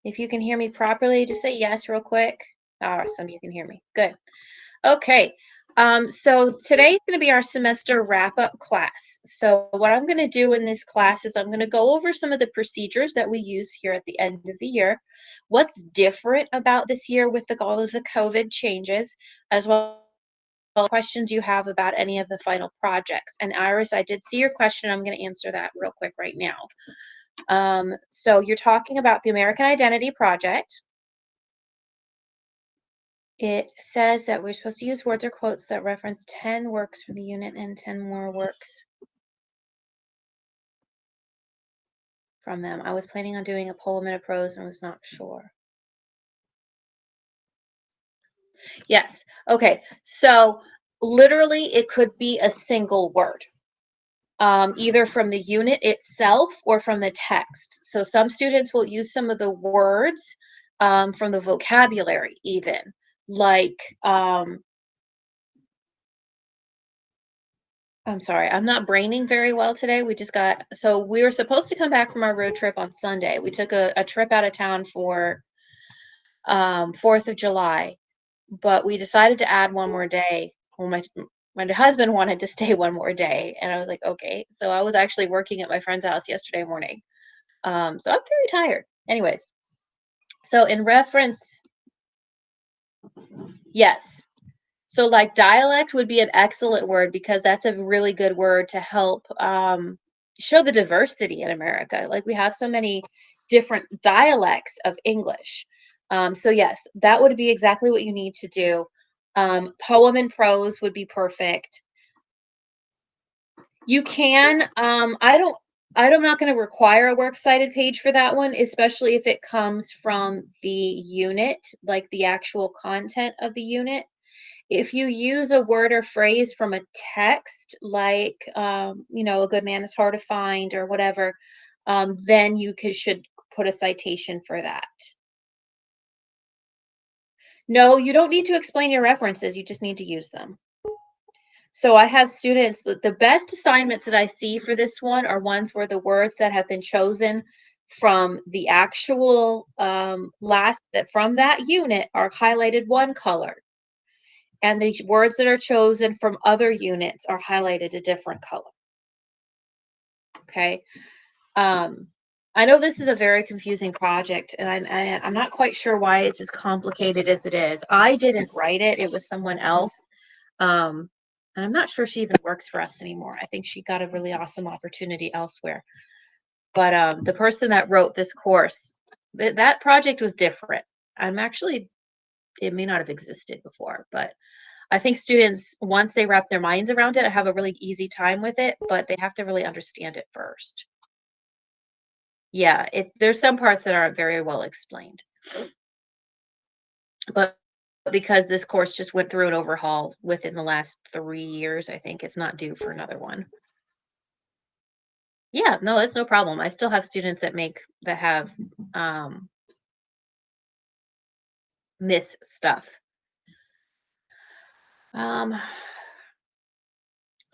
If you can hear me properly, just say yes real quick. Awesome, you can hear me. Good. Okay. So today's going to be our semester wrap-up class. So what I'm going to do in this class is I'm going to go over some of the procedures that we use here at the end of the year, what's different about this year with all of the COVID changes, as well as questions you have about any of the final projects. And Iris, I did see your question. I'm going to answer that real quick right now. So you're talking about the American Identity Project. It says that we're supposed to use words or quotes that reference 10 works from the unit and 10 more works from them. I was planning on doing a poem and a prose and was not sure. Yes. Okay. So literally, it could be a single word, either from the unit itself or from the text. So some students will use some of the words from the vocabulary, even like I'm sorry, I'm not braining very well today. So we were supposed to come back from our road trip on Sunday. We took a trip out of town for 4th of July, but we decided to add one more day. Well, my husband wanted to stay one more day, and I was like, okay. So I was actually working at my friend's house yesterday morning. So I'm very tired. Anyways, so in reference, yes. So like dialect would be an excellent word because that's a really good word to help show the diversity in America. Like we have so many different dialects of English. So yes, that would be exactly what you need to do. Poem and prose would be perfect. You can, I'm not going to require a works cited page for that one, especially if it comes from the unit, like the actual content of the unit. If you use a word or phrase from a text, like, a good man is hard to find or whatever, then should put a citation for that. No, you don't need to explain your references. You just need to use them. So I have students that the best assignments that I see for this one are ones where the words that have been chosen from the actual from that unit are highlighted one color. And the words that are chosen from other units are highlighted a different color. Okay. I know this is a very confusing project, and I'm not quite sure why it's as complicated as it is. I didn't write it, it was someone else. And I'm not sure she even works for us anymore. I think she got a really awesome opportunity elsewhere. But the person that wrote this course, that project was different. It may not have existed before, but I think students, once they wrap their minds around it, have a really easy time with it, but they have to really understand it first. Yeah, there's some parts that aren't very well explained. But because this course just went through an overhaul within the last 3 years, I think it's not due for another one. Yeah, no, it's no problem. I still have students that have miss stuff. Um,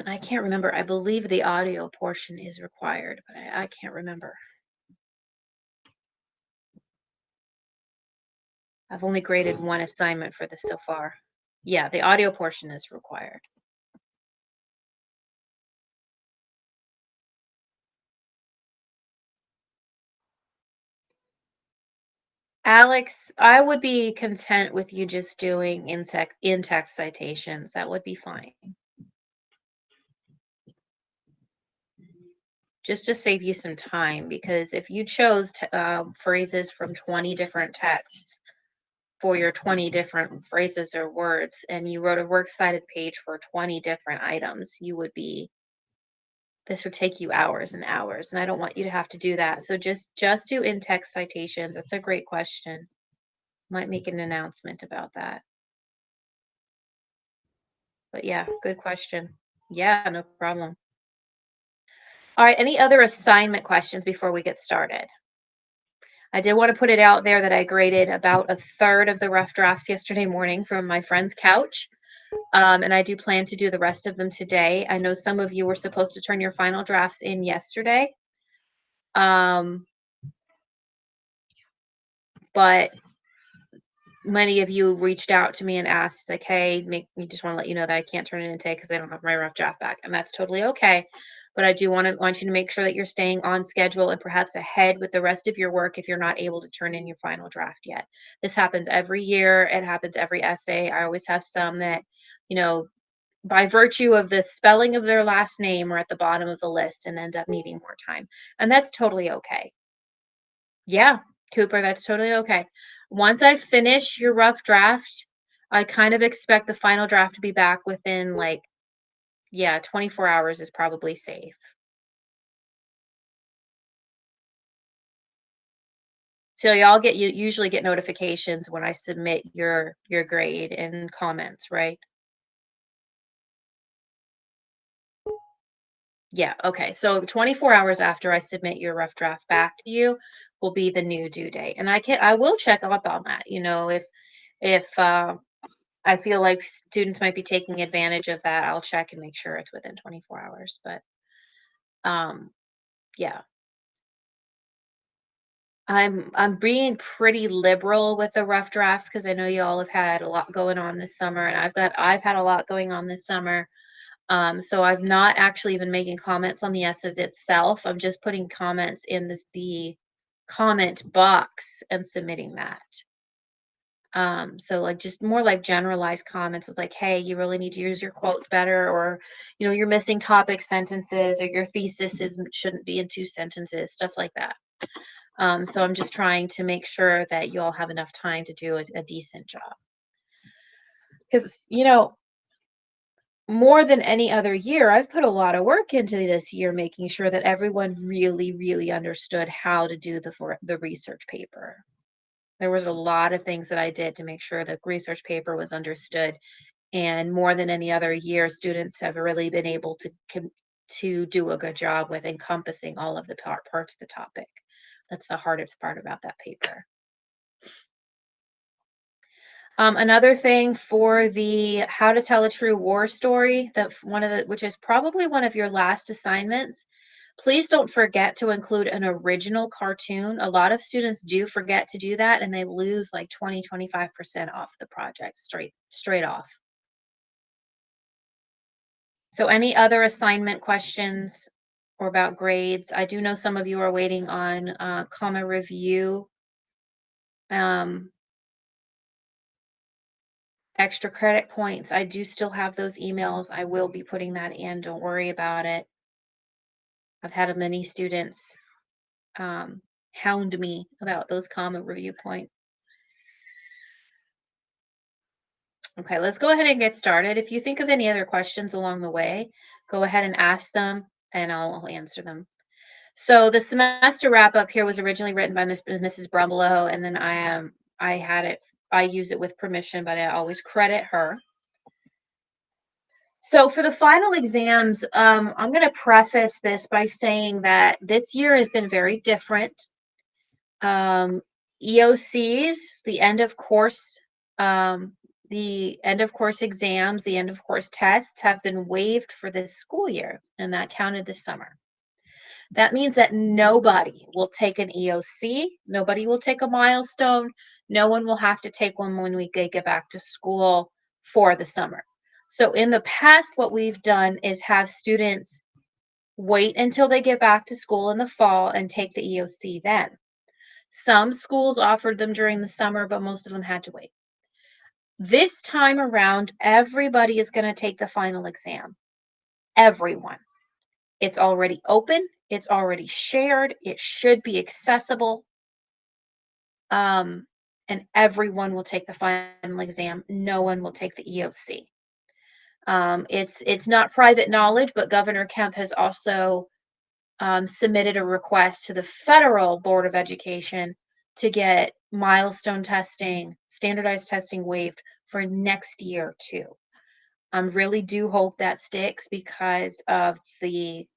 I can't remember. I believe the audio portion is required, but I can't remember. I've only graded one assignment for this so far. Yeah, the audio portion is required. Alex, I would be content with you just doing in-text citations. That would be fine. Just to save you some time, because if you chose phrases from 20 different texts for your 20 different phrases or words, and you wrote a works cited page for 20 different items, this would take you hours and hours, and I don't want you to have to do that. So just do in-text citations. That's a great question. Might make an announcement about that. But yeah, good question. Yeah, no problem. All right, any other assignment questions before we get started? I did want to put it out there that I graded about a third of the rough drafts yesterday morning from my friend's couch. And I do plan to do the rest of them today. I know some of you were supposed to turn your final drafts in yesterday. Um, But many of you reached out to me and asked, like, hey, make me just want to let you know that I can't turn it in today because I don't have my rough draft back. And that's totally okay. But I do want you to make sure that you're staying on schedule and perhaps ahead with the rest of your work if you're not able to turn in your final draft yet. This happens every year. It happens every essay. I always have some that, you know, by virtue of the spelling of their last name are at the bottom of the list and end up needing more time. And that's totally okay. Yeah, Cooper, that's totally okay. Once I finish your rough draft, I kind of expect the final draft to be back within like, yeah, 24 hours is probably safe. So y'all get you usually get notifications when I submit your grade and comments, right? Yeah, okay. So 24 hours after I submit your rough draft back to you will be the new due date. And I will check up on that, if I feel like students might be taking advantage of that, I'll check and make sure it's within 24 hours. But um, yeah, I'm being pretty liberal with the rough drafts because I know you all have had a lot going on this summer, and I've had a lot going on this summer. So I've not actually even making comments on the essays itself. I'm just putting comments in the comment box and submitting that. So like just more like generalized comments. It's like, hey, you really need to use your quotes better, or you're missing topic sentences, or your thesis shouldn't be in two sentences, stuff like that. So I'm just trying to make sure that you all have enough time to do a decent job. Because, more than any other year, I've put a lot of work into this year, making sure that everyone really, really understood how to do the research paper. There was a lot of things that I did to make sure the research paper was understood. And more than any other year, students have really been able to do a good job with encompassing all of the parts of the topic. That's the hardest part about that paper. Another thing for the how to tell a true war story, that one of the which is probably one of your last assignments. Please don't forget to include an original cartoon. A lot of students do forget to do that and they lose like 20-25% off the project straight off. So any other assignment questions or about grades? I do know some of you are waiting on comma review, um, extra credit points. I do still have those emails. I will be putting that in. Don't worry about it. I've had many students um, hound me about those comma review points. Okay, let's go ahead and get started. If you think of any other questions along the way, go ahead and ask them and I'll answer them. So the semester wrap up here was originally written by Mrs. Brumbelow, and then I had it I use it with permission, but I always credit her. So for the final exams, I'm going to preface this by saying that this year has been very different. EOCs, the end of course exams, the end of course tests have been waived for this school year, and that counted this summer. That means that nobody will take an EOC, nobody will take a milestone, no one will have to take one when we get back to school for the summer. So in the past, what we've done is have students wait until they get back to school in the fall and take the EOC then. Some schools offered them during the summer, but most of them had to wait. This time around, everybody is going to take the final exam. Everyone. It's already open, it's already shared, it should be accessible. Um, and everyone will take the final exam. No one will take the EOC. It's not private knowledge, but Governor Kemp has also submitted a request to the federal Board of Education to get milestone testing, standardized testing waived for next year too. I really do hope that sticks because of the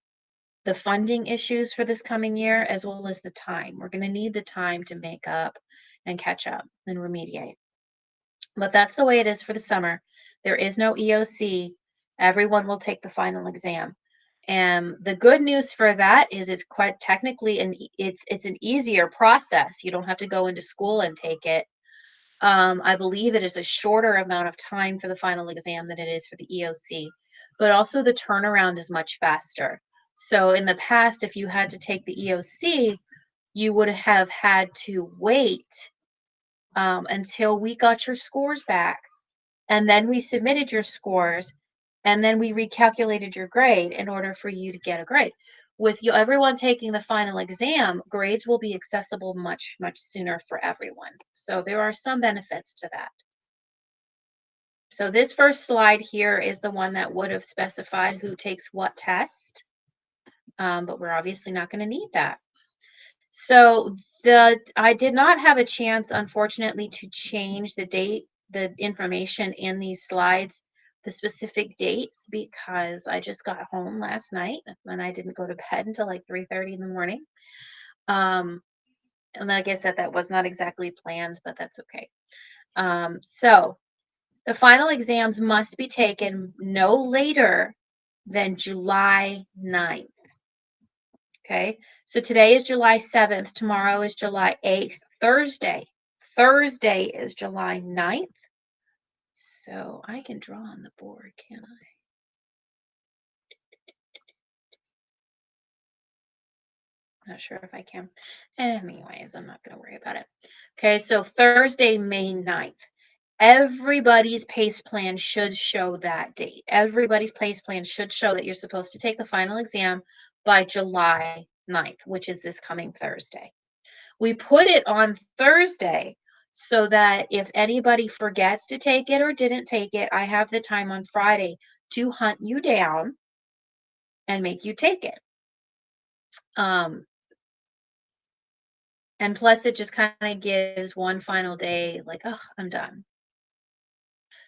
funding issues for this coming year, as well as the time. We're going to need the time to make up and catch up and remediate. But that's the way it is for the summer. There is no EOC. Everyone will take the final exam. And the good news for that is it's quite technically it's an easier process. You don't have to go into school and take it. I believe it is a shorter amount of time for the final exam than it is for the EOC, but also the turnaround is much faster. So in the past, if you had to take the EOC, you would have had to wait until we got your scores back, and then we submitted your scores, and then we recalculated your grade in order for you to get a grade. With you, everyone taking the final exam, grades will be accessible much, much sooner for everyone. So there are some benefits to that. So this first slide here is the one that would have specified who takes what test, but we're obviously not going to need that. So I did not have a chance, unfortunately, to change the information in these slides, the specific dates, because I just got home last night and I didn't go to bed until like 3:30 in the morning. Um, and like I said, that was not exactly planned, but that's okay. So the final exams must be taken no later than July 9th. Okay, so today is July 7th, tomorrow is July 8th, Thursday is July 9th. So I can draw on the board, can I? Not sure if I can. Anyways, I'm not going to worry about it. Okay, so Thursday, May 9th. Everybody's PACE plan should show that date. Everybody's PACE plan should show that you're supposed to take the final exam by July 9th, which is this coming Thursday. We put it on Thursday so that if anybody forgets to take it or didn't take it, I have the time on Friday to hunt you down and make you take it. Um, and plus, it just kind of gives one final day, like, oh, I'm done.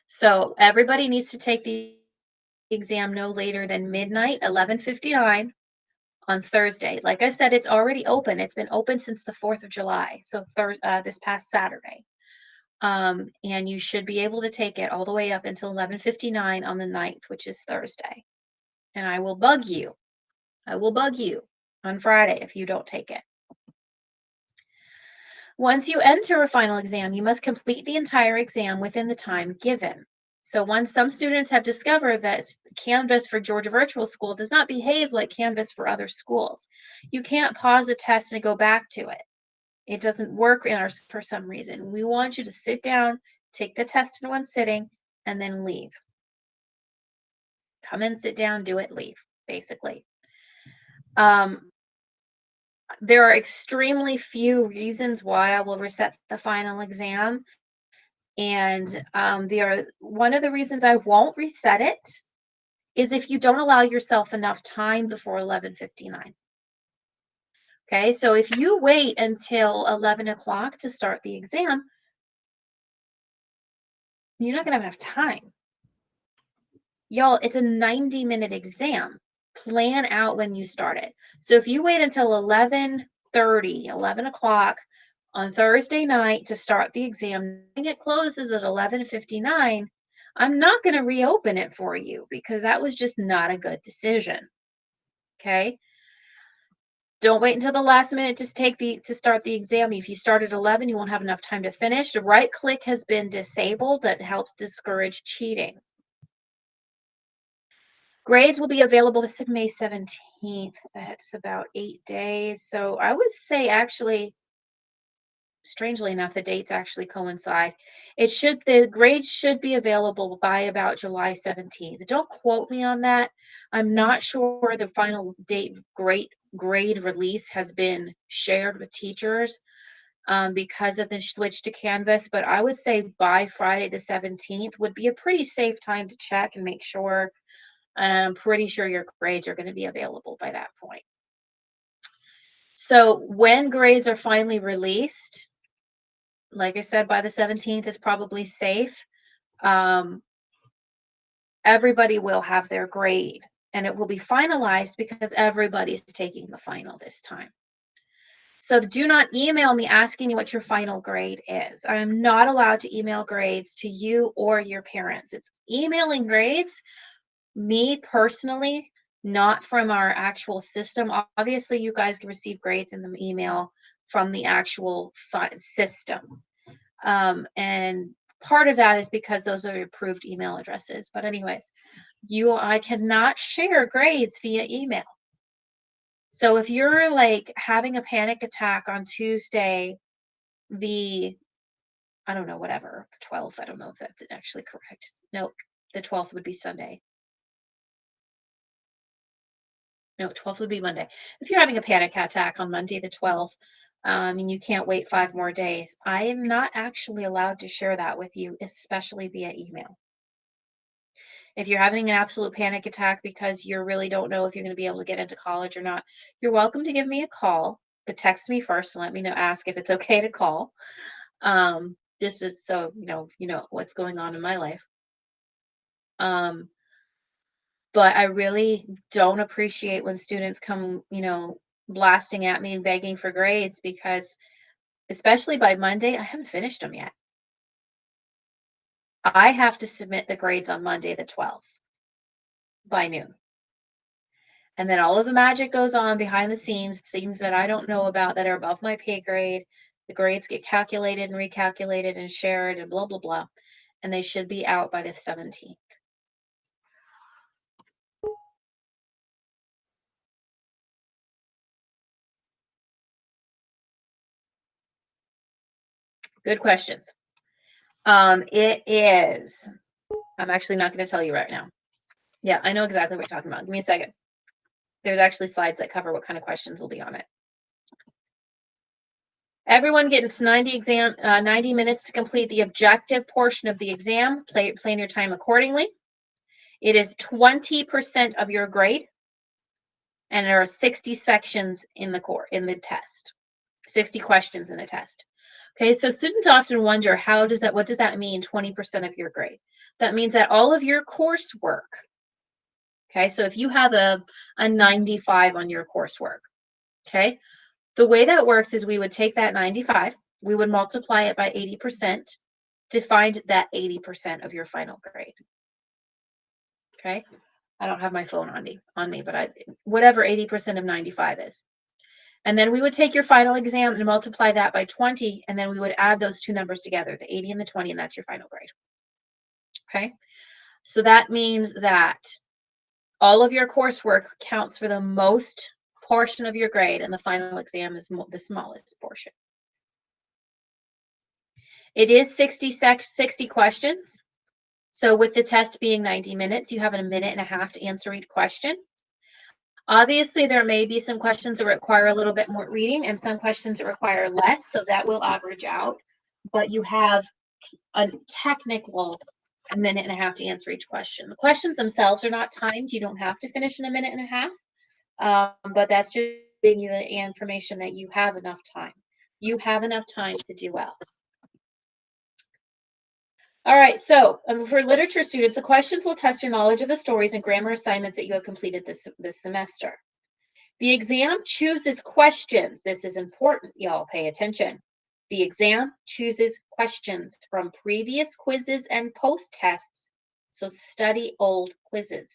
So everybody needs to take the exam no later than midnight, 11:59 on Thursday. Like I said, it's already open. It's been open since the 4th of July, so this past Saturday. And you should be able to take it all the way up until 11:59 on the 9th, which is Thursday. And I will bug you. I will bug you on Friday if you don't take it. Once you enter a final exam, you must complete the entire exam within the time given. So once some students have discovered that Canvas for Georgia Virtual School does not behave like Canvas for other schools, you can't pause a test and go back to it. It doesn't work in ours for some reason. We want you to sit down, take the test in one sitting, and then leave. Come in, sit down, do it, leave, basically. There are extremely few reasons why I will reset the final exam. And one of the reasons I won't reset it is if you don't allow yourself enough time before 11:59. Okay, so if you wait until 11 o'clock to start the exam, you're not going to have enough time. Y'all, it's a 90-minute exam. Plan out when you start it. So if you wait until 11:30, 11 o'clock on Thursday night to start the exam, and it closes at 11:59, I'm not going to reopen it for you because that was just not a good decision. Okay? Don't wait until the last minute to start the exam. If you start at 11, you won't have enough time to finish. The right click has been disabled. That helps discourage cheating. Grades will be available to May 17th. That's about 8 days. So I would say actually, strangely enough, the dates actually coincide. The grades should be available by about July 17th. Don't quote me on that. I'm not sure the final date grade release has been shared with teachers because of the switch to Canvas, but I would say by Friday the 17th would be a pretty safe time to check and make sure, and I'm pretty sure your grades are going to be available by that point. So when grades are finally released, like I said, by the 17th is probably safe. Um, Everybody will have their grade and it will be finalized because everybody's taking the final this time. So do not email me asking me what your final grade is. I am not allowed to email grades to you or your parents. It's emailing grades. Me personally, not from our actual system. Obviously, you guys can receive grades in the email from the actual system. And part of that is because those are approved email addresses. But anyways, I cannot share grades via email. So if you're like having a panic attack on Tuesday, I don't know, whatever, the 12th, I don't know if that's actually correct. No, the 12th would be Sunday. No, 12th would be Monday. If you're having a panic attack on Monday the 12th, and you can't wait 5 more days, I am not actually allowed to share that with you, especially via email. If you're having an absolute panic attack because you really don't know if you're going to be able to get into college or not, you're welcome to give me a call, but text me first and let me know, ask if it's okay to call. Just so you know what's going on in my life. But I really don't appreciate when students come, blasting at me and begging for grades because especially by Monday, I haven't finished them yet. I have to submit the grades on Monday the 12th by noon. And then all of the magic goes on behind the scenes, things that I don't know about that are above my pay grade. The grades get calculated and recalculated and shared and blah, blah, blah. And they should be out by the 17th. Good questions. It is, I'm actually not going to tell you right now. Yeah, I know exactly what you're talking about. Give me a second. There's actually slides that cover what kind of questions will be on it. Everyone gets 90 minutes to complete the objective portion of the exam. Plan your time accordingly. It is 20% of your grade, and there are 60 sections in the test. 60 questions in the test. Okay, so students often wonder what does that mean, 20% of your grade? That means that all of your coursework. Okay, so if you have a 95 on your coursework, okay, the way that works is we would take that 95, we would multiply it by 80% to find that 80% of your final grade. Okay, I don't have my phone on me, but whatever 80% of 95 is. And then we would take your final exam and multiply that by 20, and then we would add those two numbers together, the 80 and the 20, and that's your final grade. Okay, so that means that all of your coursework counts for the most portion of your grade, and the final exam is the smallest portion. It is 60 questions. So with the test being 90 minutes, you have a minute and a half to answer each question. Obviously, there may be some questions that require a little bit more reading and some questions that require less, so that will average out. But you have a technical minute and a half to answer each question. The questions themselves are not timed. You don't have to finish in a minute and a half, but that's just giving you the information that you have enough time. You have enough time to do well. All right, so for literature students, the questions will test your knowledge of the stories and grammar assignments that you have completed this semester. The exam chooses questions. This is important, y'all, pay attention. The exam chooses questions from previous quizzes and post-tests, so study old quizzes.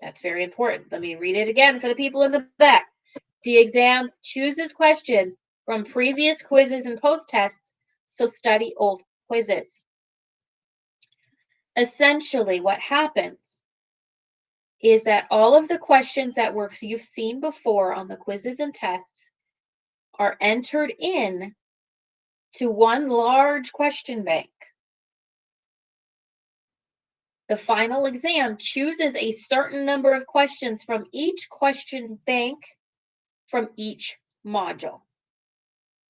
That's very important. Let me read it again for the people in the back. The exam chooses questions from previous quizzes and post-tests, so study old quizzes. Essentially, what happens is that all of the questions that you've seen before on the quizzes and tests are entered in to one large question bank. The final exam chooses a certain number of questions from each question bank from each module.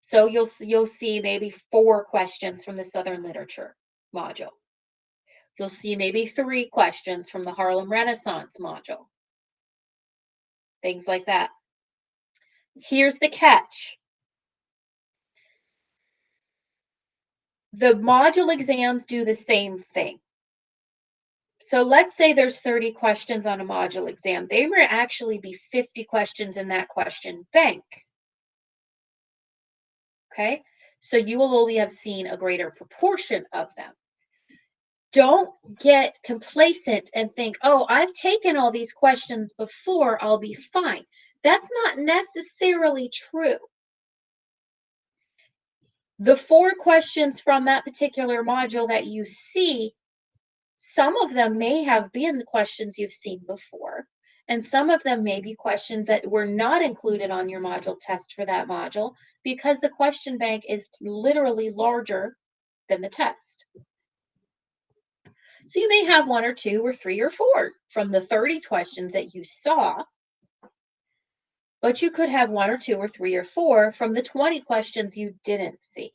So you'll see maybe 4 questions from the Southern Literature module. You'll see maybe 3 questions from the Harlem Renaissance module. Things like that. Here's the catch. The module exams do the same thing. So let's say there's 30 questions on a module exam. There may actually be 50 questions in that question bank. Okay, so you will only have seen a greater proportion of them. Don't get complacent and think, oh, I've taken all these questions before, I'll be fine. That's not necessarily true. The 4 questions from that particular module that you see, some of them may have been the questions you've seen before, and some of them may be questions that were not included on your module test for that module because the question bank is literally larger than the test. So you may have 1 or 2 or 3 or 4 from the 30 questions that you saw, but you could have 1 or 2 or 3 or 4 from the 20 questions you didn't see.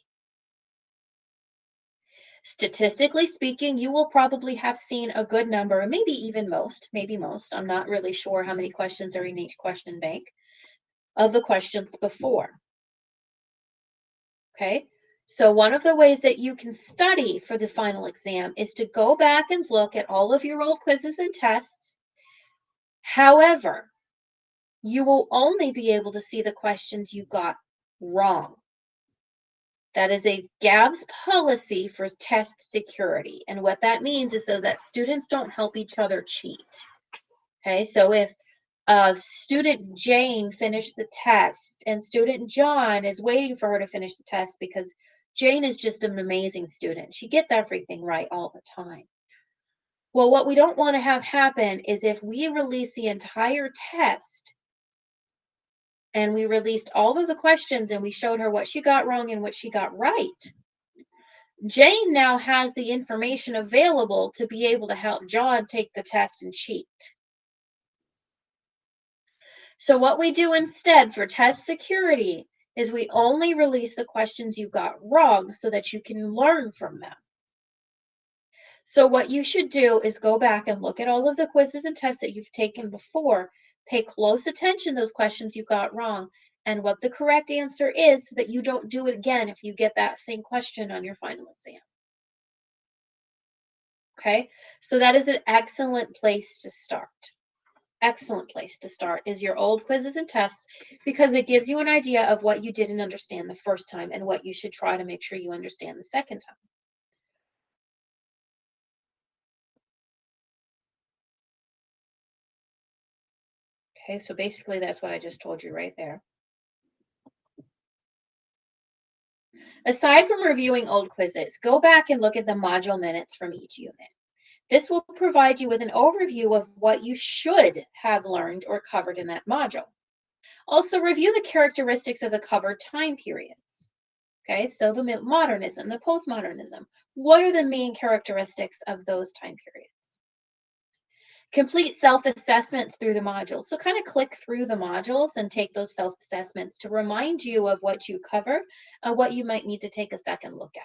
Statistically speaking, you will probably have seen a good number, maybe even most, maybe most. I'm not really sure how many questions are in each question bank of the questions before. Okay. So one of the ways that you can study for the final exam is to go back and look at all of your old quizzes and tests. However, you will only be able to see the questions you got wrong. That is a GABS policy for test security. And what that means is so that students don't help each other cheat. Okay, so if student Jane finished the test and student John is waiting for her to finish the test because Jane is just an amazing student. She gets everything right all the time. Well, what we don't want to have happen is if we release the entire test and we released all of the questions and we showed her what she got wrong and what she got right, Jane now has the information available to be able to help John take the test and cheat. So what we do instead for test security is we only release the questions you got wrong so that you can learn from them. So what you should do is go back and look at all of the quizzes and tests that you've taken before, pay close attention to those questions you got wrong and what the correct answer is so that you don't do it again if you get that same question on your final exam. Okay, so that is an excellent place to start. Excellent place to start is your old quizzes and tests because it gives you an idea of what you didn't understand the first time and what you should try to make sure you understand the second time. Okay, so basically that's what I just told you right there. Aside from reviewing old quizzes, go back and look at the module minutes from each unit. This will provide you with an overview of what you should have learned or covered in that module. Also, review the characteristics of the covered time periods. Okay, so the modernism, the postmodernism, what are the main characteristics of those time periods? Complete self-assessments through the modules. So kind of click through the modules and take those self-assessments to remind you of what you cover and what you might need to take a second look at.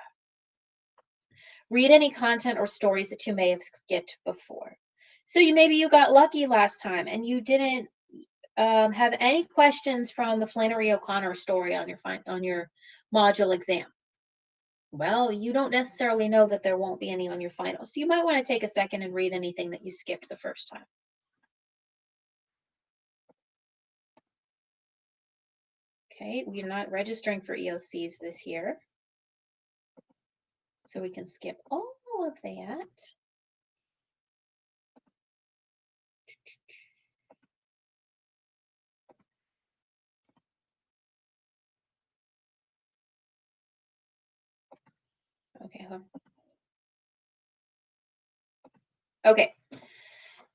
Read any content or stories that you may have skipped before. So maybe you got lucky last time and you didn't have any questions from the Flannery O'Connor story on your module exam. Well, you don't necessarily know that there won't be any on your final. So you might want to take a second and read anything that you skipped the first time. Okay, we're not registering for EOCs this year. So we can skip all of that. Okay. Okay.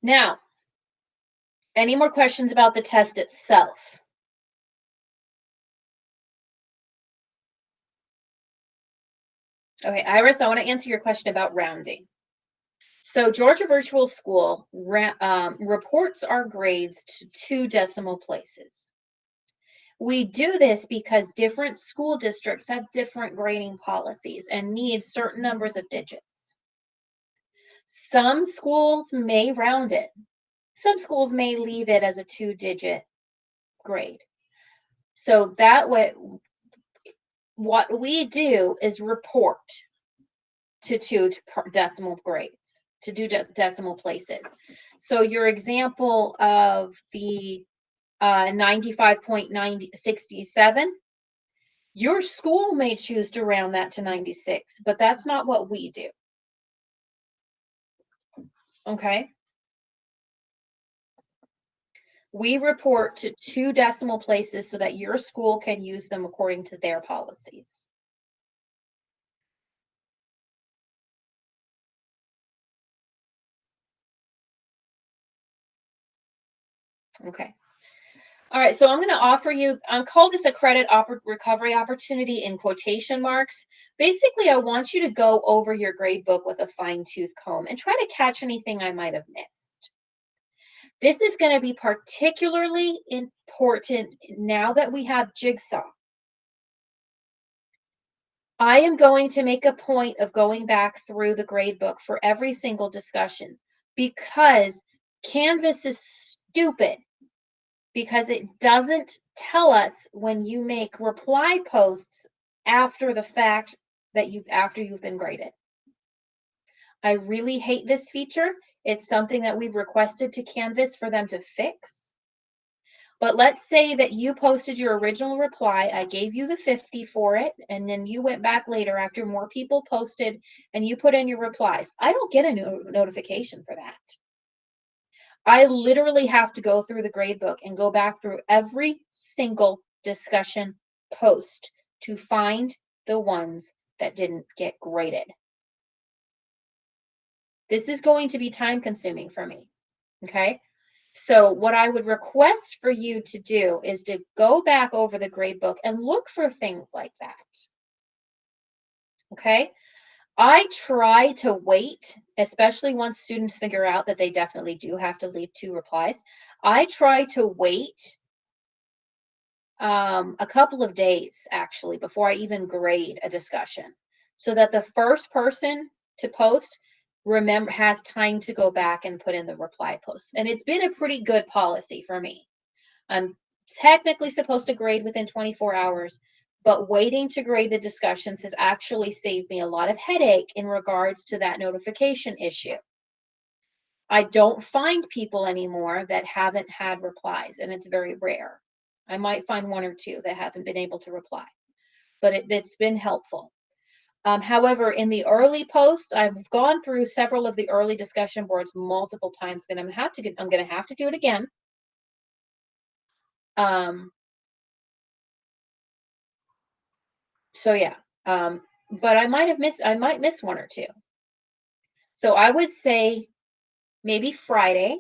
Now, any more questions about the test itself? Okay, Iris, I want to answer your question about rounding. So Georgia Virtual School reports our grades to 2 decimal places. We do this because different school districts have different grading policies and need certain numbers of digits. Some schools may round it. Some schools may leave it as a 2-digit grade. So that way, what we do is report to 2 decimal grades, to do decimal places. So your example of the 95.967, your school may choose to round that to 96, but that's not what we do. Okay. We report to 2 decimal places so that your school can use them according to their policies. Okay. All right, so I'm going to offer you, call this a recovery opportunity in quotation marks. Basically, I want you to go over your grade book with a fine tooth comb and try to catch anything I might have missed. This is going to be particularly important now that we have Jigsaw. I am going to make a point of going back through the grade book for every single discussion because Canvas is stupid because it doesn't tell us when you make reply posts after the fact that after you've been graded. I really hate this feature. It's something that we've requested to Canvas for them to fix. But let's say that you posted your original reply, I gave you the 50 for it, and then you went back later after more people posted and you put in your replies. I don't get a notification for that. I literally have to go through the grade book and go back through every single discussion post to find the ones that didn't get graded. This is going to be time consuming for me. Okay. So what I would request for you to do is to go back over the grade book and look for things like that. Okay. I try to wait, especially once students figure out that they definitely do have to leave 2 replies. I try to wait a couple of days actually before I even grade a discussion so that the first person to post has time to go back and put in the reply post. And it's been a pretty good policy for me. I'm technically supposed to grade within 24 hours, but waiting to grade the discussions has actually saved me a lot of headache in regards to that notification issue. I don't find people anymore that haven't had replies, and it's very rare. I might find 1 or 2 that haven't been able to reply, but it's been helpful. However, in the early posts, I've gone through several of the early discussion boards multiple times, and I'm going to have to do it again. Um, so yeah, but I might miss 1 or 2. So I would say maybe Friday,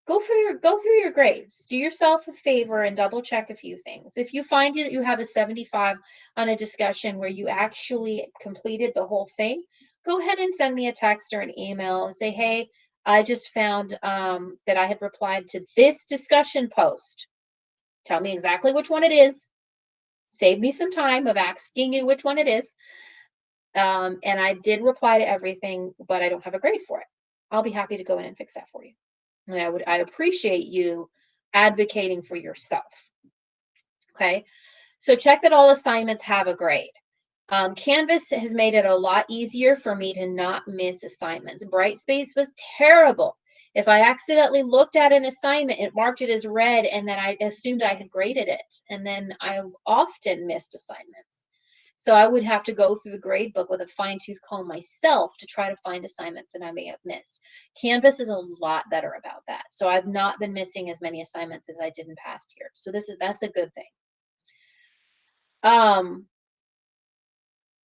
go through your grades. Do yourself a favor and double check a few things. If you find that you have a 75 on a discussion where you actually completed the whole thing, go ahead and send me a text or an email and say, "Hey, I just found that I had replied to this discussion post. Tell me exactly which one it is. Save me some time of asking you which one it is. And I did reply to everything, but I don't have a grade for it. I'll be happy to go in and fix that for you." And I appreciate you advocating for yourself. Okay. So check that all assignments have a grade. Canvas has made it a lot easier for me to not miss assignments. Brightspace was terrible. If I accidentally looked at an assignment, it marked it as red, and then I assumed I had graded it. And then I often missed assignments. So I would have to go through the grade book with a fine tooth comb myself to try to find assignments that I may have missed. Canvas is a lot better about that. So I've not been missing as many assignments as I did in past years. So that's a good thing. Um,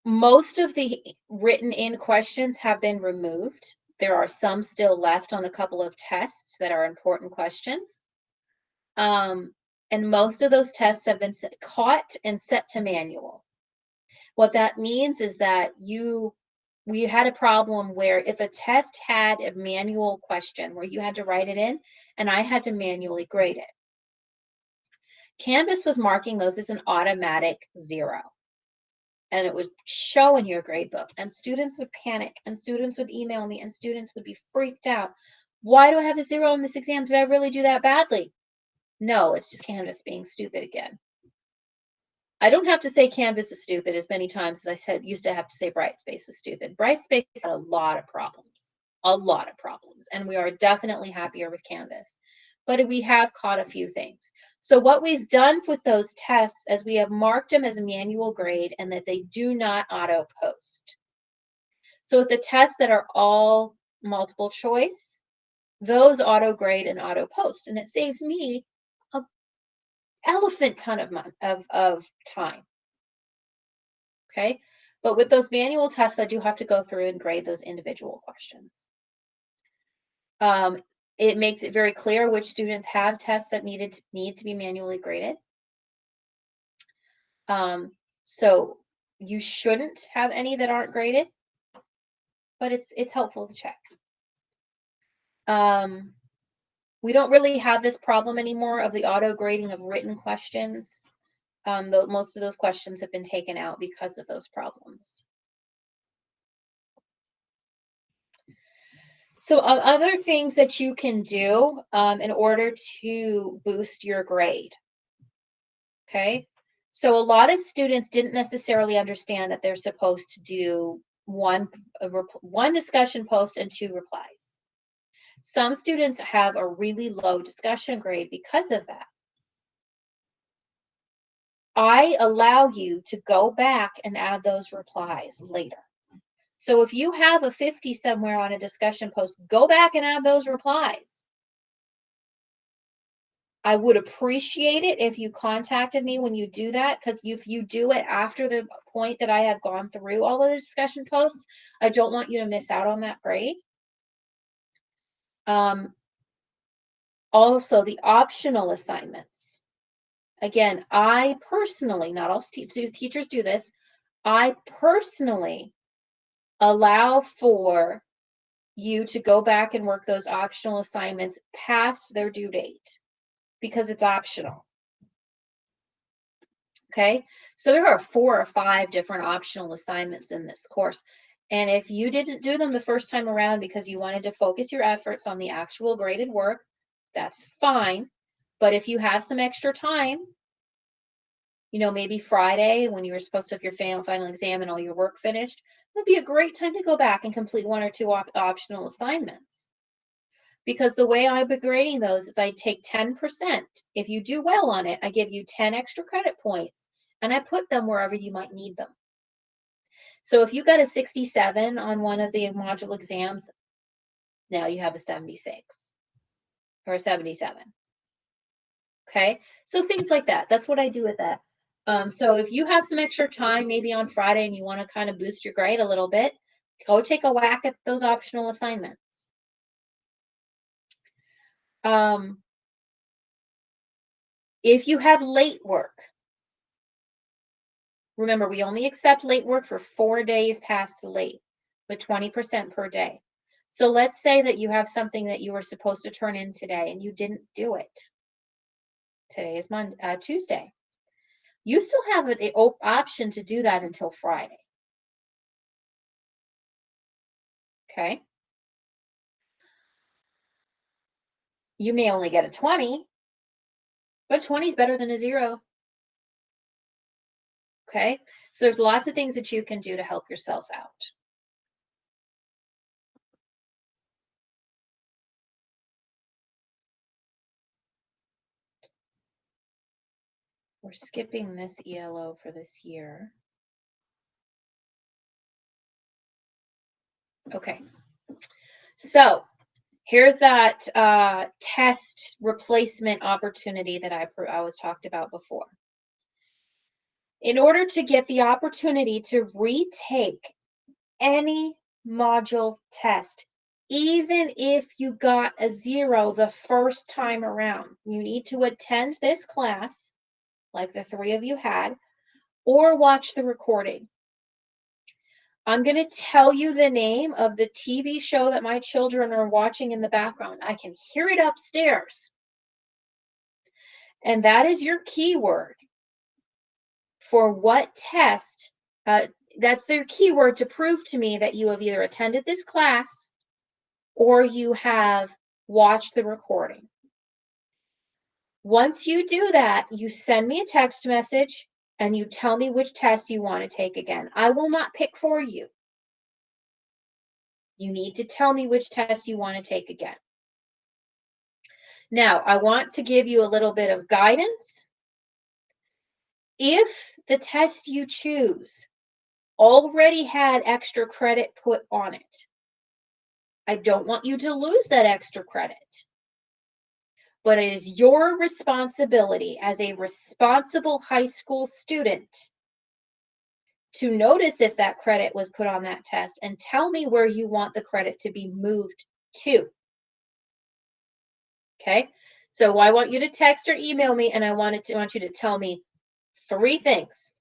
Most of the written in questions have been removed. There are some still left on a couple of tests that are important questions. Um, and most of those tests have been caught and set to manual. What that means is that we had a problem where if a test had a manual question where you had to write it in and I had to manually grade it, Canvas was marking those as an automatic 0. And it would show in your grade book, and students would panic, and students would email me, and students would be freaked out. Why do I have a 0 on this exam? Did I really do that badly? No, it's just Canvas being stupid again. I don't have to say Canvas is stupid as many times as I used to have to say Brightspace was stupid. Brightspace had a lot of problems, and we are definitely happier with Canvas. But we have caught a few things. So what we've done with those tests is we have marked them as a manual grade and that they do not auto post. So with the tests that are all multiple choice, those auto grade and auto post, and it saves me a elephant ton of time. Okay. But with those manual tests, I do have to go through and grade those individual questions. It makes it very clear which students have tests that need to be manually graded. So you shouldn't have any that aren't graded, but it's helpful to check. We don't really have this problem anymore of the auto grading of written questions. Most of those questions have been taken out because of those problems. So other things that you can do in order to boost your grade. Okay. So a lot of students didn't necessarily understand that they're supposed to do one discussion post and 2 replies. Some students have a really low discussion grade because of that. I allow you to go back and add those replies later. So if you have a 50 somewhere on a discussion post, go back and add those replies. I would appreciate it if you contacted me when you do that, because if you do it after the point that I have gone through all of the discussion posts, I don't want you to miss out on that grade. Also, the optional assignments. Again, I personally, not all teachers do this, I personally allow for you to go back and work those optional assignments past their due date because it's optional. Okay, so there are 4 or 5 different optional assignments in this course. And if you didn't do them the first time around because you wanted to focus your efforts on the actual graded work, that's fine. But if you have some extra time, maybe Friday when you were supposed to have your final exam and all your work finished, would be a great time to go back and complete 1 or 2 optional assignments. Because the way I've been grading those is I take 10%. If you do well on it, I give you 10 extra credit points and I put them wherever you might need them. So if you got a 67 on one of the module exams, now you have a 76 or a 77. Okay, so things like that. That's what I do with that. So if you have some extra time, maybe on Friday, and you want to kind of boost your grade a little bit, go take a whack at those optional assignments. If you have late work, remember, we only accept late work for 4 days past late, with 20% per day. So let's say that you have something that you were supposed to turn in today and you didn't do it. Today is Tuesday. You still have an option to do that until Friday. Okay. You may only get a 20, but 20 is better than a 0. Okay. So there's lots of things that you can do to help yourself out. We're skipping this ELO for this year. Okay. So here's that test replacement opportunity that I was talked about before. In order to get the opportunity to retake any module test, even if you got a 0 the first time around, you need to attend this class, like the 3 of you had, or watch the recording. I'm going to tell you the name of the TV show that my children are watching in the background. I can hear it upstairs. And that is your keyword for what test. That's their keyword to prove to me that you have either attended this class or you have watched the recording. Once you do that, you send me a text message and you tell me which test you want to take again. I will not pick for you. You need to tell me which test you want to take again. Now, I want to give you a little bit of guidance. If the test you choose already had extra credit put on it, I don't want you to lose that extra credit. But it is your responsibility as a responsible high school student to notice if that credit was put on that test and tell me where you want the credit to be moved to. Okay? So I want you to text or email me, and I want you to tell me 3 things.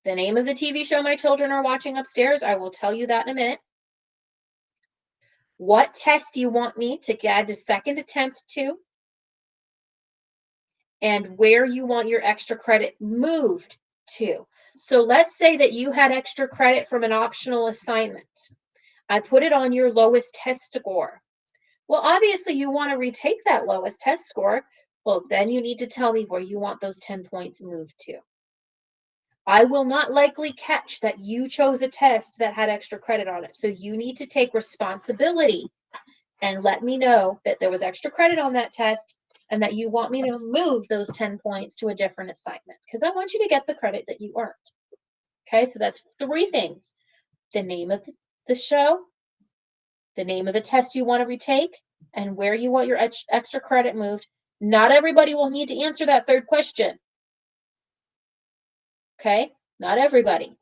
The name of the TV show my children are watching upstairs, I will tell you that in a minute. What test do you want me to add a second attempt to? And where you want your extra credit moved to. So let's say that you had extra credit from an optional assignment. I put it on your lowest test score. Well, obviously you want to retake that lowest test score. Well, then you need to tell me where you want those 10 points moved to. I will not likely catch that you chose a test that had extra credit on it. So you need to take responsibility and let me know that there was extra credit on that test and that you want me to move those 10 points to a different assignment because I want you to get the credit that you earned. Okay, so that's 3 things. The name of the show, the name of the test you want to retake, and where you want your extra credit moved. Not everybody will need to answer that 3rd question. Okay, not everybody,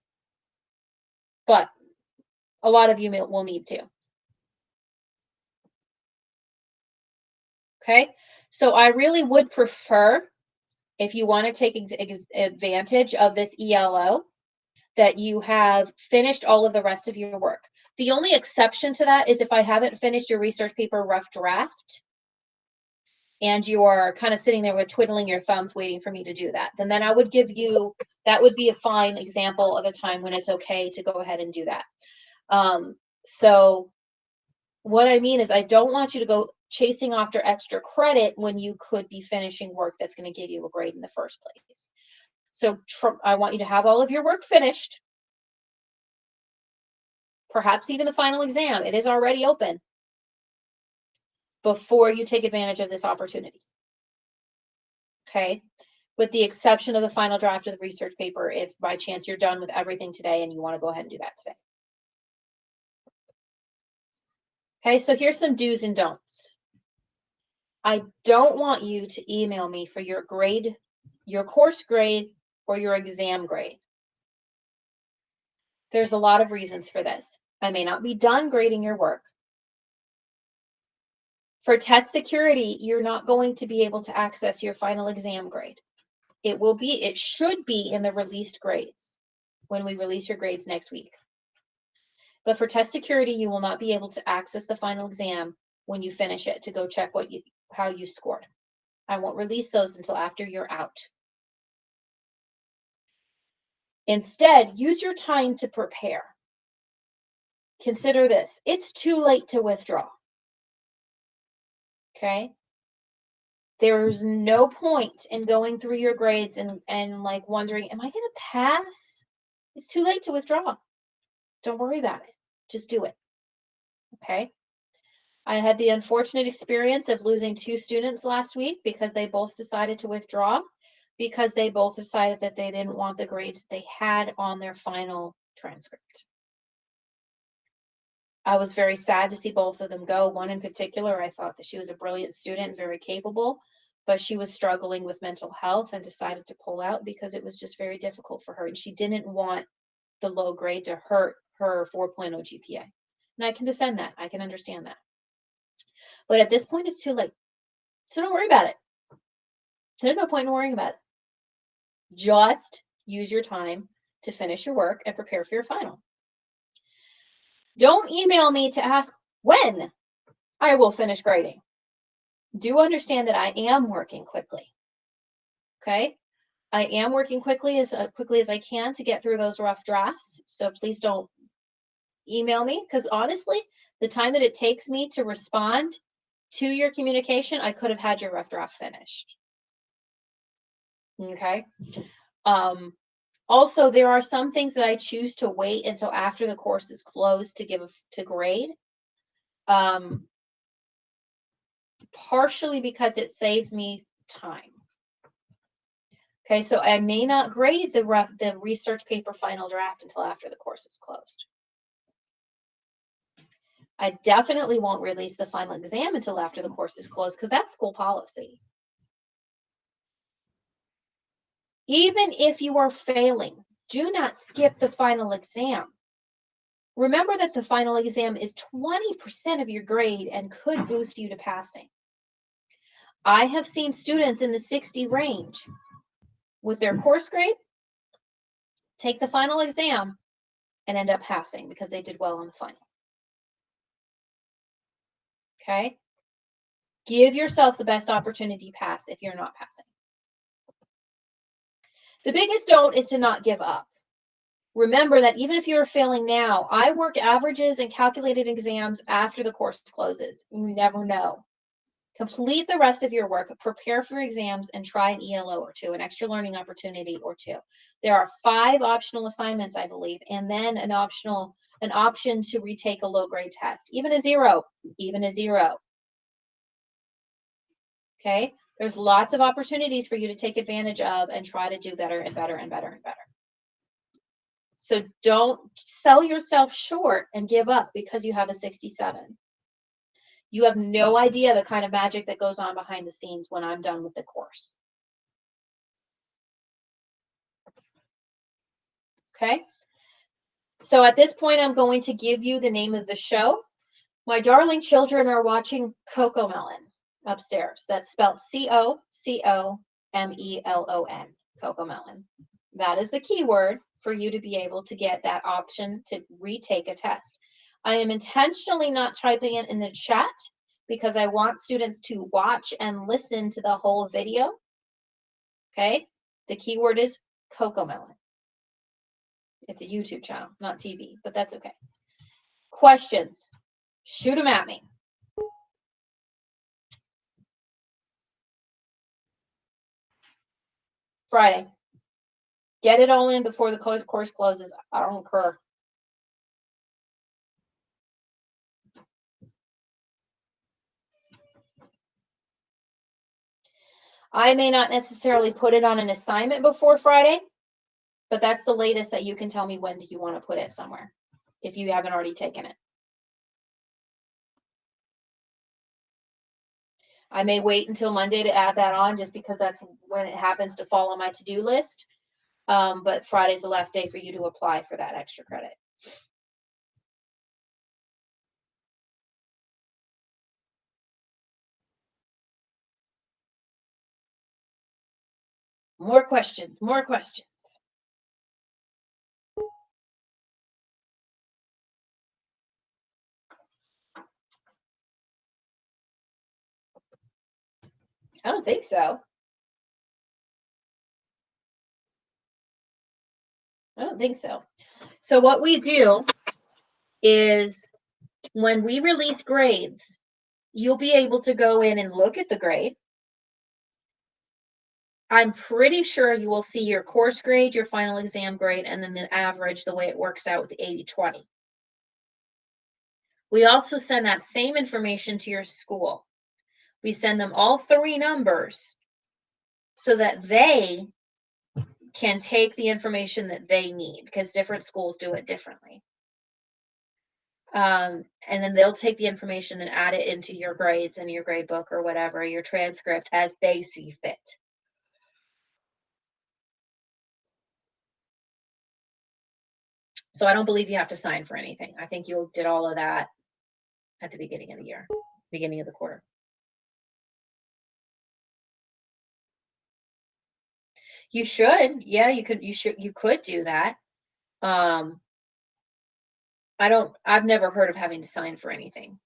but a lot of you will need to. Okay, so I really would prefer, if you want to take advantage of this ELO, that you have finished all of the rest of your work. The only exception to that is if I haven't finished your research paper rough draft and you're kind of sitting there with twiddling your thumbs waiting for me to do that, then I would give you, that would be a fine example of a time when it's okay to go ahead and do that. So what I mean is I don't want you to go chasing after extra credit when you could be finishing work that's going to give you a grade in the first place. So I want you to have all of your work finished, perhaps even the final exam. It is already open before you take advantage of this opportunity. Okay, with the exception of the final draft of the research paper, if by chance you're done with everything today and you want to go ahead and do that today. Okay, so here's some do's and don'ts. I don't want you to email me for your grade, your course grade, or your exam grade. There's a lot of reasons for this. I may not be done grading your work. For test security, you're not going to be able to access your final exam grade. It should be in the released grades when we release your grades next week. But for test security, you will not be able to access the final exam when you finish it to go check how you scored. I won't release those until after you're out. Instead, use your time to prepare. Consider this. It's too late to withdraw. Okay? There's no point in going through your grades and like wondering, am I going to pass? It's too late to withdraw. Don't worry about it. Just do it. Okay? I had the unfortunate experience of losing 2 students last week because they both decided to withdraw because they both decided that they didn't want the grades they had on their final transcript. I was very sad to see both of them go. One in particular, I thought that she was a brilliant student, very capable, but she was struggling with mental health and decided to pull out because it was just very difficult for her. And she didn't want the low grade to hurt her 4.0 GPA. And I can defend that. I can understand that. But at this point, it's too late. So don't worry about it. There's no point in worrying about it. Just use your time to finish your work and prepare for your final. Don't email me to ask when I will finish grading. Do understand that I am working quickly. Okay? I am working quickly as I can to get through those rough drafts. So please don't email me because honestly, the time that it takes me to respond to your communication, I could have had your rough draft finished. Okay? Also, there are some things that I choose to wait until after the course is closed to grade. Partially because it saves me time. Okay, so I may not grade the research paper final draft until after the course is closed. I definitely won't release the final exam until after the course is closed because that's school policy. Even if you are failing, do not skip the final exam. Remember that the final exam is 20% of your grade and could boost you to passing. I have seen students in the 60 range with their course grade take the final exam and end up passing because they did well on the final. Okay? Give yourself the best opportunity to pass if you're not passing. The biggest don't is to not give up. Remember that even if you're failing now, I work averages and calculated exams after the course closes. You never know. Complete the rest of your work, prepare for exams, and try an ELO or two, an extra learning opportunity or two. There are 5 optional assignments, I believe, and then an option to retake a low grade test, even a zero. Okay? There's lots of opportunities for you to take advantage of and try to do better and better and better and better. So don't sell yourself short and give up because you have a 67. You have no idea the kind of magic that goes on behind the scenes when I'm done with the course. Okay? So at this point, I'm going to give you the name of the show. My darling children are watching CoComelon upstairs. That's spelled CoComelon, CoComelon. That is the keyword for you to be able to get that option to retake a test. I am intentionally not typing it in the chat because I want students to watch and listen to the whole video. Okay? The keyword is CoComelon. It's a YouTube channel, not TV, but that's okay. Questions? Shoot them at me. Friday. Get it all in before the course closes. I don't care. I may not necessarily put it on an assignment before Friday, but that's the latest that you can tell me when do you want to put it somewhere if you haven't already taken it. I may wait until Monday to add that on just because that's when it happens to fall on my to-do list. But Friday's the last day for you to apply for that extra credit. More questions, more questions. I don't think so. I don't think so. So what we do is when we release grades, you'll be able to go in and look at the grade. I'm pretty sure you will see your course grade, your final exam grade, and then the average, the way it works out with 80-20. We also send that same information to your school. We send them all 3 numbers so that they can take the information that they need because different schools do it differently. And then they'll take the information and add it into your grades and your grade book or whatever, your transcript as they see fit. So I don't believe you have to sign for anything. I think you did all of that at the beginning of the year, beginning of the quarter. You should. Yeah, you could do that. I've never heard of having to sign for anything.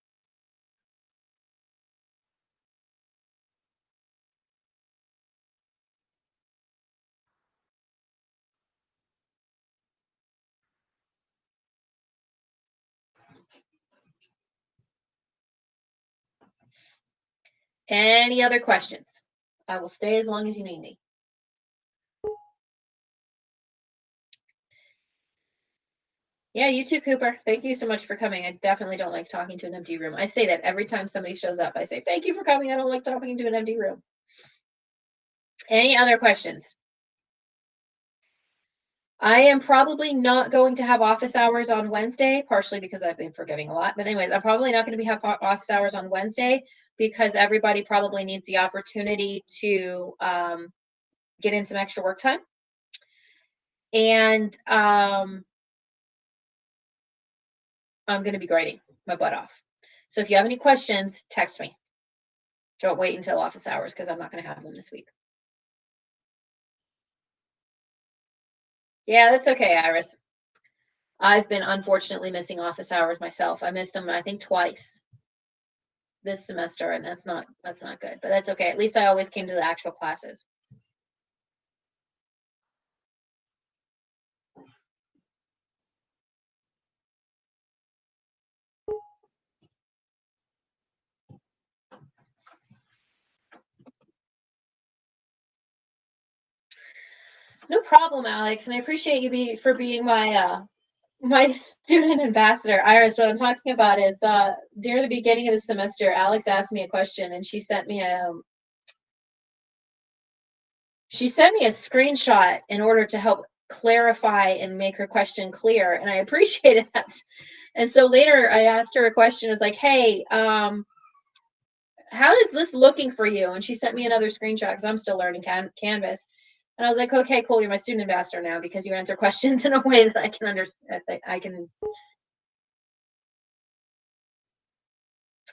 Any other questions? I will stay as long as you need me. Yeah, you too, Cooper. Thank you so much for coming. I definitely don't like talking to an empty room. I say that every time somebody shows up. I say, thank you for coming. I don't like talking to an empty room. Any other questions? I am probably not going to have office hours on Wednesday, partially because I've been forgetting a lot. But anyways, I'm probably not going to be have office hours on Wednesday because everybody probably needs the opportunity to get in some extra work time. And I'm going to be grading my butt off. So if you have any questions, text me. Don't wait until office hours because I'm not going to have them this week. Yeah, that's okay, Iris. I've been unfortunately missing office hours myself. I missed them, I think, twice this semester, and that's not good. But that's okay. At least I always came to the actual classes. No problem, Alex, and I appreciate you for being my student ambassador. Iris, what I'm talking about is near the beginning of the semester, Alex asked me a question, and she sent me a screenshot in order to help clarify and make her question clear, and I appreciated that. And so later I asked her a question. I was like, hey, how is this looking for you? And she sent me another screenshot because I'm still learning Canvas. And I was like, okay, cool. You're my student ambassador now because you answer questions in a way that I can understand. I can.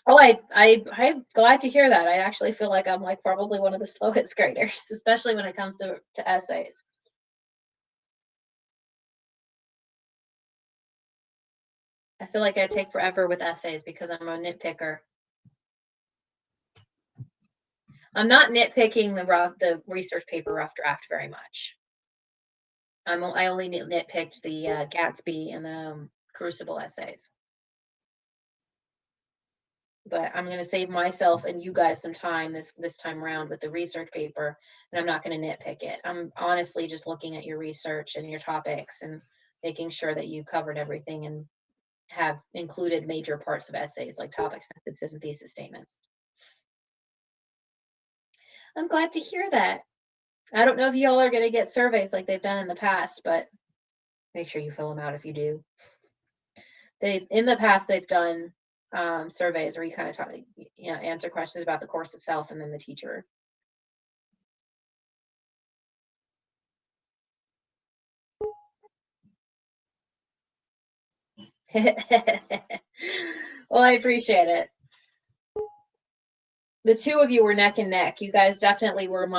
Oh, I'm glad to hear that. I actually feel like I'm like probably one of the slowest graders, especially when it comes to essays. I feel like I take forever with essays because I'm a nitpicker. I'm not nitpicking the research paper rough draft very much. I only nitpicked the Gatsby and the Crucible essays. But I'm going to save myself and you guys some time this time around with the research paper, and I'm not going to nitpick it. I'm honestly just looking at your research and your topics and making sure that you covered everything and have included major parts of essays like topic sentences and thesis statements. I'm glad to hear that. I don't know if y'all are going to get surveys like they've done in the past, but make sure you fill them out if you do. In the past they've done surveys where you kind of talk, answer questions about the course itself and then the teacher. Well, I appreciate it. The two of you were neck and neck. You guys definitely were I'm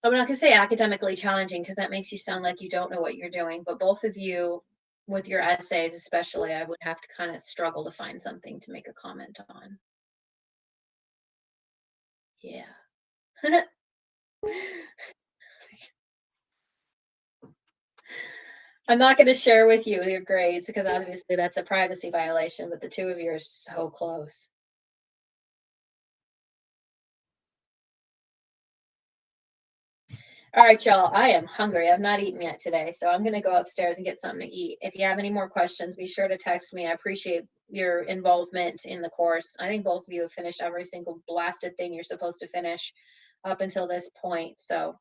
not going to say academically challenging because that makes you sound like you don't know what you're doing, but both of you with your essays, especially, I would have to kind of struggle to find something to make a comment on. Yeah. I'm not going to share with you your grades because obviously that's a privacy violation, but the two of you are so close. All right, y'all, I am hungry. I've not eaten yet today, so I'm going to go upstairs and get something to eat. If you have any more questions, be sure to text me. I appreciate your involvement in the course. I think both of you have finished every single blasted thing you're supposed to finish up until this point. So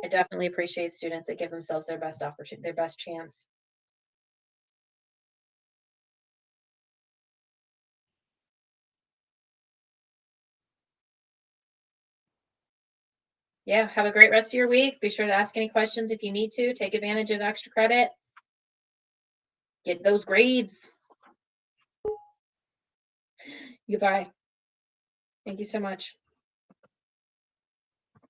I definitely appreciate students that give themselves their best opportunity, their best chance. Yeah, have a great rest of your week. Be sure to ask any questions if you need to. Take advantage of extra credit. Get those grades. Goodbye. Thank you so much.